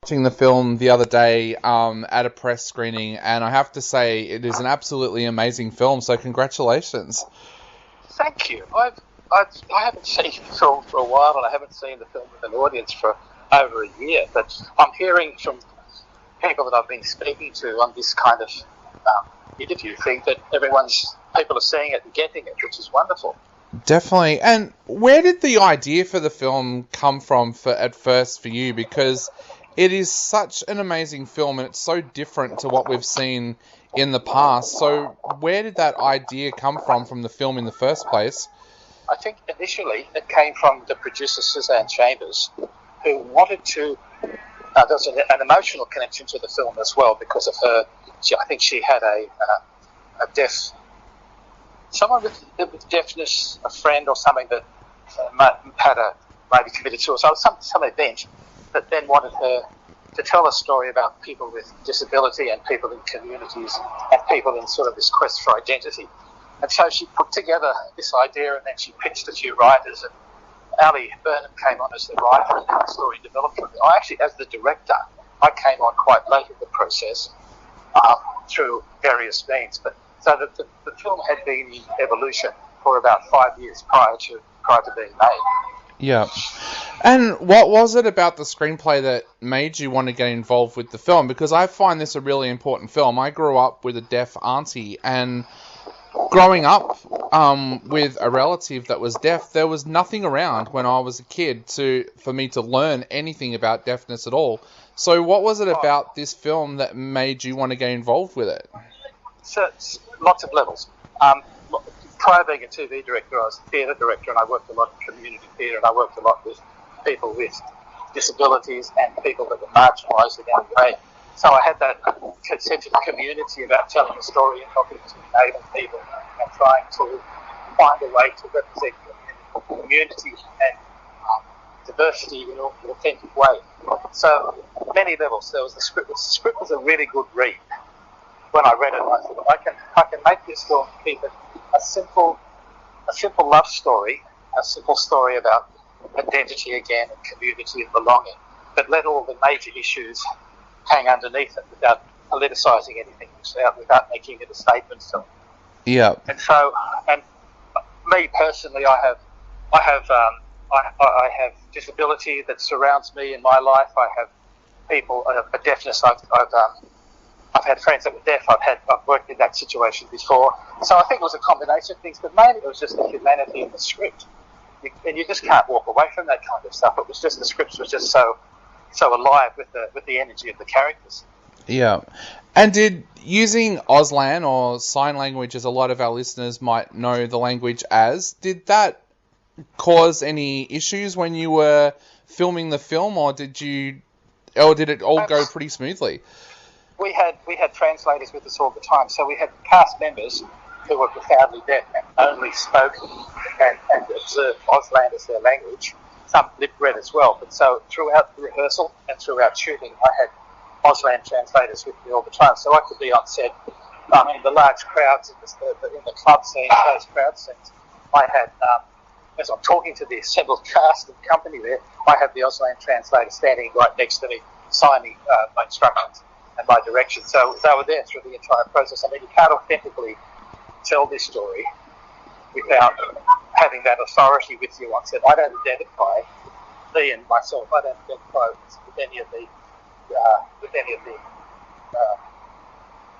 watching the film the other day at a press screening, and I have to say it is an absolutely amazing film, so congratulations. Thank you. I haven't seen the film for a while, and I haven't seen the film with an audience for over a year, but I'm hearing from people that I've been speaking to on this kind of interview thing that people are seeing it and getting it, which is wonderful. Definitely. And where did the idea for the film come from at first for you? Because it is such an amazing film and it's so different to what we've seen in the past. So where did that idea come from the film in the first place? I think initially it came from the producer Suzanne Chambers, who wanted to... there's an emotional connection to the film as well because of her... I think she had a deaf... Someone with deafness, a friend or something that maybe committed suicide, some event that then wanted her to tell a story about people with disability and people in communities and people in sort of this quest for identity. And so she put together this idea and then she pitched a few writers, and Ali Burnham came on as the writer and the story developed from it. I actually, as the director, I came on quite late in the process through various means, but so the film had been in evolution for about 5 years prior to being made. Yeah. And what was it about the screenplay that made you want to get involved with the film? Because I find this a really important film. I grew up with a deaf auntie, and growing up with a relative that was deaf, there was nothing around when I was a kid for me to learn anything about deafness at all. So what was it about this film that made you want to get involved with it? So, lots of levels. Prior to being a TV director, I was a theatre director, and I worked a lot in community theatre, and I worked a lot with people with disabilities and people that were marginalised in any way. So I had that sense of community about telling a story and helping to enable people and trying to find a way to represent community and diversity in an authentic way. So many levels. There was the script. The script was a really good read. When I read it, I thought I can make this film, keep it a simple love story, a simple story about identity again and community and belonging, but let all the major issues hang underneath it without politicising anything, without making it a statement film. Yeah. And so, and me personally, I have disability that surrounds me in my life. I have people, a deafness. I've had friends that were deaf. I've worked in that situation before. So I think it was a combination of things, but mainly it was just the humanity in the script. And you just can't walk away from that kind of stuff. It was just the scripts was just so alive with the energy of the characters. Yeah. And did using Auslan or sign language, as a lot of our listeners might know the language as, did that cause any issues when you were filming the film, or did it all go pretty smoothly? We had translators with us all the time, so we had cast members who were profoundly deaf and only spoke and observed Auslan as their language. Some lip read as well, but so throughout the rehearsal and throughout shooting, I had Auslan translators with me all the time, so I could be on set. I mean, the large crowds in the club scenes, those crowd scenes, I had, as I'm talking to the assembled cast and company there, I had the Auslan translator standing right next to me, signing my instructions and my direction. So they were there through the entire process. I mean, you can't authentically tell this story without having that authority with you on set. I don't identify, me and myself, I don't identify with any of the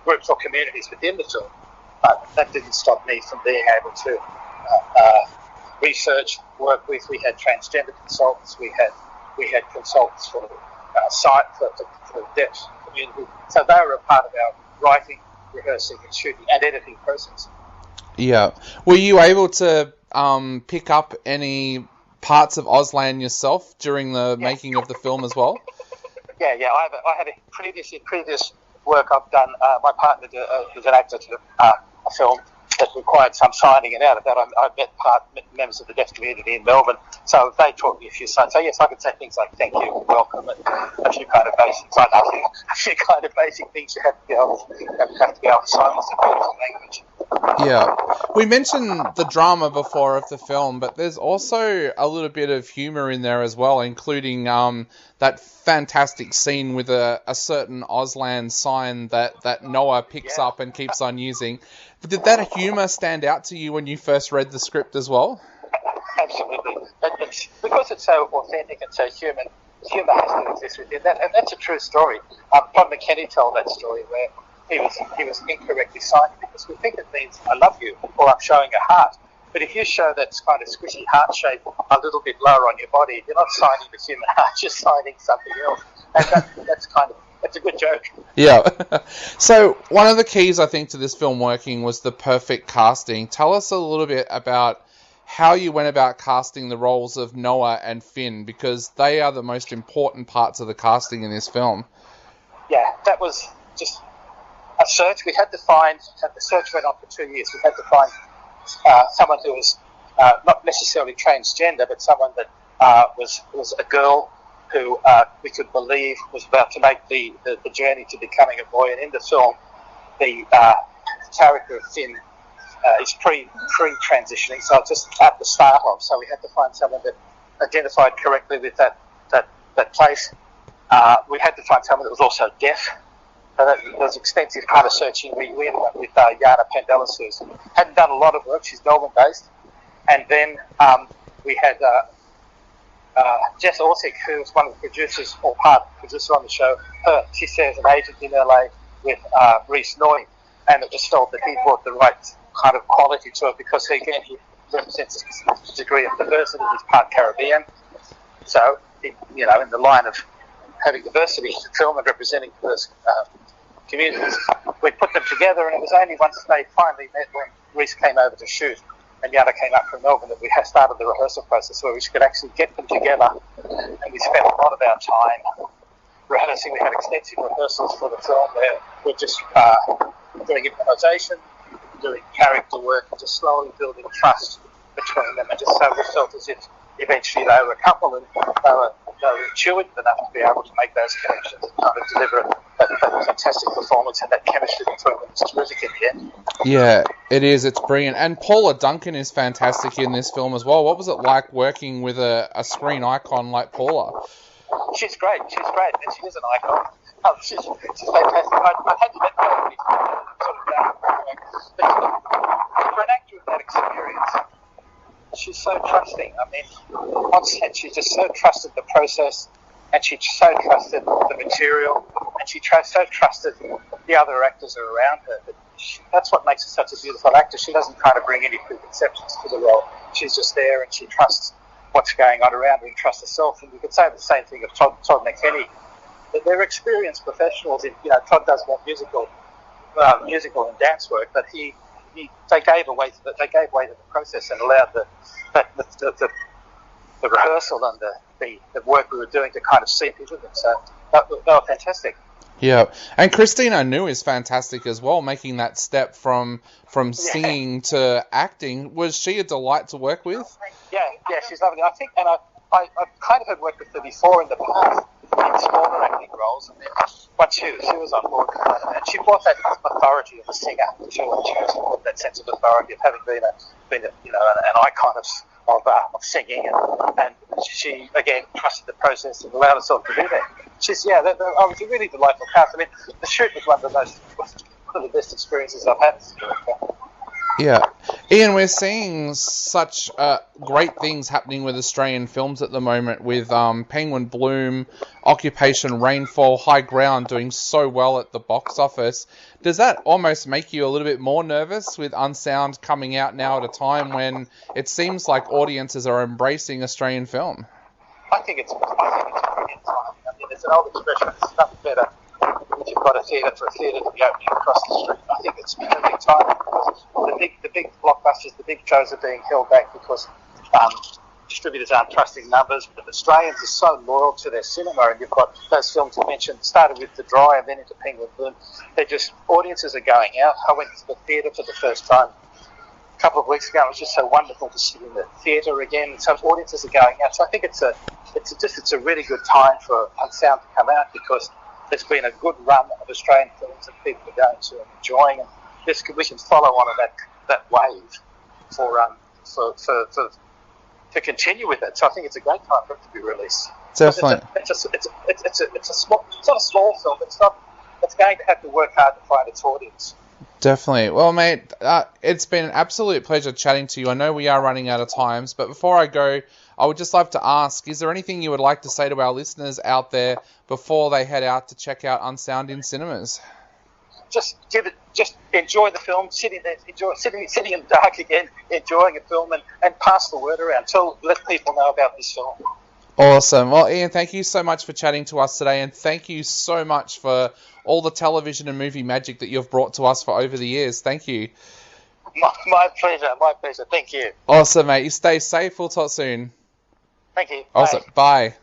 groups or communities within the film. But that didn't stop me from being able to research, work with. We had transgender consultants. We had consultants for the deaf community. So they were a part of our writing, rehearsing, and shooting and editing process. Yeah. Were you able to pick up any parts of Auslan yourself during the making of the film as well? Yeah. I had previous work I've done. My partner was an actor to a film that required some signing, and out of that I met members of the deaf community in Melbourne. So they taught me a few signs. So yes, I could say things like thank you and welcome and a few kind of basic signs. A few kind of basic things you have to be able to sign with a beautiful language. Yeah. We mentioned the drama before of the film, but there's also a little bit of humour in there as well, including that fantastic scene with a certain Auslan sign that Noah picks up and keeps on using. Did that humour stand out to you when you first read the script as well? Absolutely. Because it's so authentic and so human, humour has to exist within that, and that's a true story. Todd McKenney told that story where he was incorrectly signed because we think it means I love you or I'm showing a heart. But if you show that kind of squishy heart shape a little bit lower on your body, you're not signing the human heart, you're signing something else. And that's a good joke. Yeah. So one of the keys, I think, to this film working was the perfect casting. Tell us a little bit about how you went about casting the roles of Noah and Finn, because they are the most important parts of the casting in this film. Yeah, that was just a search. We had to find, and the search went on for 2 years, we had to find someone who was not necessarily transgender, but someone that was a girl who we could believe was about to make the journey to becoming a boy. And in the film, the character of Finn is pre-transitioning, so just at the start of. So we had to find someone that identified correctly with that place. We had to find someone that was also deaf. So there was extensive kind of searching. We ended up with Yana Pandelis, who hadn't done a lot of work. She's Melbourne-based. And then we had Jess Orsick, who was one of the producers, or part producer on the show. She shares an agent in LA with Reese Noy, and it was felt that he brought the right kind of quality to it because, again, he represents a degree of diversity. He's part Caribbean. So, in the line of having diversity in film and representing diverse communities, we put them together, and it was only once they finally met when Reese came over to shoot and Yana came up from Melbourne that we started the rehearsal process where we could actually get them together, and we spent a lot of our time rehearsing. We had extensive rehearsals for the film where we're just doing improvisation, doing character work, and just slowly building trust between them, and just so we felt as if eventually they were a couple and they were intuitive enough to be able to make those connections and kind of deliver that fantastic performance, and that chemistry between them is terrific in the end. Yeah, it is. It's brilliant. And Paula Duncan is fantastic in this film as well. What was it like working with a screen icon like Paula? She's great, and she is an icon. She's fantastic. I had to met her sort of but for an actor with that experience, she's so trusting. I mean, on set, she just so trusted the process, and she so trusted the material, and she so trusted the other actors who are around her. That's what makes her such a beautiful actor. She doesn't kind of bring any preconceptions to the role. She's just there, and she trusts what's going on around her and trusts herself. And you could say the same thing of Todd McKenney. That they're experienced professionals. Todd does more musical and dance work, but they gave way to the process and allowed the rehearsal and the work we were doing to kind of seep into them. So they were fantastic. Yeah, and Christine Kee is fantastic as well, making that step from singing to acting. Was she a delight to work with? Yeah, she's lovely. I think, and I kind of had worked with her before in the past in smaller acting roles, and then once she was on board, and she brought that authority of a singer. She brought that sense of authority of having been an icon of singing, and she again trusted the process and allowed herself to do that. I was a really delightful cast. I mean, the shoot was one of the best experiences I've had. Yeah. Ian, we're seeing such great things happening with Australian films at the moment, with Penguin Bloom, Occupation Rainfall, High Ground doing so well at the box office. Does that almost make you a little bit more nervous with Unsound coming out now at a time when it seems like audiences are embracing Australian film? I think it's brilliant timing. I mean, there's an old expression, it's nothing better if you've got a theatre for a theatre to be opening across the street. I think it's perfect timing because the big blockbusters, the big shows are being held back because distributors aren't trusting numbers, but Australians are so loyal to their cinema, and you've got those films you mentioned, started with The Dry and then into Penguin Bloom. Audiences are going out. I went to the theatre for the first time a couple of weeks ago. It was just so wonderful to sit in the theatre again. So audiences are going out. So I think it's a really good time for Unsound to come out because there's been a good run of Australian films that people are going to and enjoying. And we can follow on that wave to continue with it. So I think it's a great time for it to be released. Definitely. It's a small. It's not a small film. It's going to have to work hard to find its audience. Definitely. Well, mate, it's been an absolute pleasure chatting to you. I know we are running out of times, but before I go, I would just like to ask, is there anything you would like to say to our listeners out there before they head out to check out Unsound in cinemas? Just enjoy the film, sitting in the dark again, enjoying a film, and pass the word around. Let people know about this film. Awesome. Well, Ian, thank you so much for chatting to us today, and thank you so much for all the television and movie magic that you've brought to us for over the years. Thank you. My pleasure. Thank you. Awesome, mate. You stay safe. We'll talk soon. Thank you. Awesome. Bye.